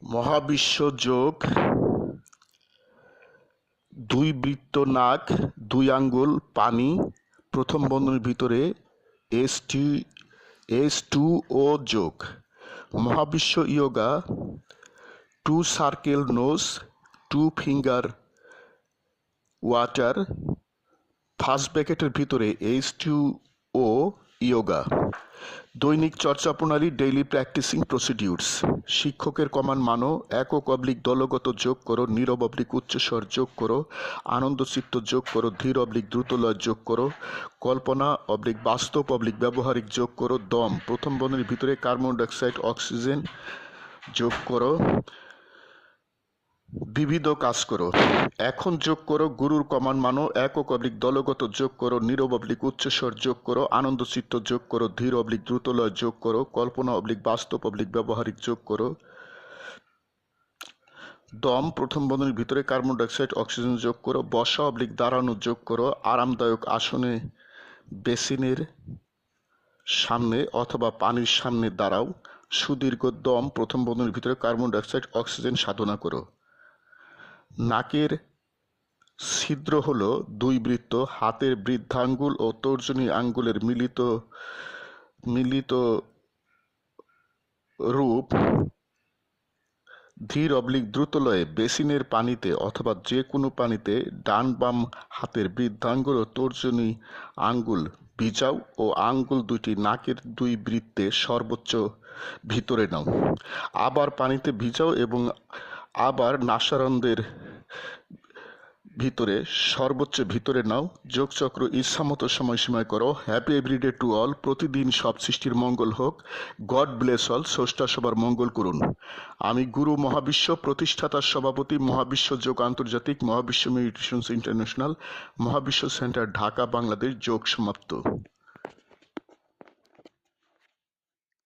মহাবিশ্ব যোগ দুই বৃত্ত নাক দুই আঙ্গুল পানি প্রথম বন্ধনীর ভিতরে H2O যোগ। মহাবিশ্ব yoga to circle nose to finger water first ব্র্যাকেটের ভিতরে H2O ইয়োগা। দৈনিক চর্চা প্রণালী ডেইলি প্র্যাকটিসিং প্রসিডিউরস। শিক্ষকের কমান মানো, একক অবলিক দলগত যোগ করো, নীরব অবলিক উচ্চস্বর যোগ করো, আনন্দচিত্ত যোগ করো, ধীর অবলিক দ্রুতলয় যোগ করো, কল্পনা অবলিক বাস্তব অবলিক ব্যবহারিক যোগ করো, দম প্রথম বন্ধনীর ভিতরে কার্বন ডাইঅক্সাইড অক্সিজেন যোগ করো, বিবিধ কাজ করো। এখন যোগ করো গুরুর কমান মানো, একক অবলিক দলগত যোগ করো, নীরব অবলিক উচ্চস্বর যোগ করো, আনন্দচিত্ত যোগ করো, ধীর অবলিক দ্রুতলয় যোগ করো, কল্পনা অবলিক বাস্তব অবলিক ব্যবহারিক যোগ করো, দম প্রথম বন্ধনীর ভিতরে কার্বন ডাইঅক্সাইড অক্সিজেন যোগ করো, বসা অবলিক দাঁড়ানো যোগ করো, আরামদায়ক আসনে বেসিনের সামনে অথবা পানির সামনে দাঁড়াও, সুদীর্ঘ দম প্রথম বন্ধনীর ভিতরে কার্বন ডাইঅক্সাইড অক্সিজেন সাধনা করো। নাকের ছিদ্র হলো দুই বৃত্ত, হাতের বৃদ্ধাঙ্গুল ও তর্জনী আঙ্গুলের মিলিত রূপ। ধীর অবলিক দ্রুতলয়ে বেসিনের পানিতে অথবা যে কোনো পানিতে ডান বাম হাতের বৃদ্ধাঙ্গুল ও তর্জনী আঙ্গুল ভিজাও ও আঙ্গুল দুইটি নাকের দুই বৃত্তে সর্বোচ্চ ভিতরে নাও। আবার পানিতে ভিজাও এবং আবার নাসারন্ধ্রের ভিতরে সর্বোচ্চ ভিতরে নাও। যোগচক্র ইচ্ছামতো সময়সীমায় করো। Happy everyday to all. প্রতিদিন সব সৃষ্টির মঙ্গল হোক। God bless all. স্রষ্টা সবার মঙ্গল করুন। আমি গুরু মহাবিশ্ব প্রতিষ্ঠাতার সভাপতি, মহাবিশ্ব যোগ আন্তর্জাতিক, মহাবিশ্ব মেডিটেশনস ইন্টারন্যাশনাল, মহাবিশ্ব সেন্টার ঢাকা বাংলাদেশ। যোগ সমাপ্ত।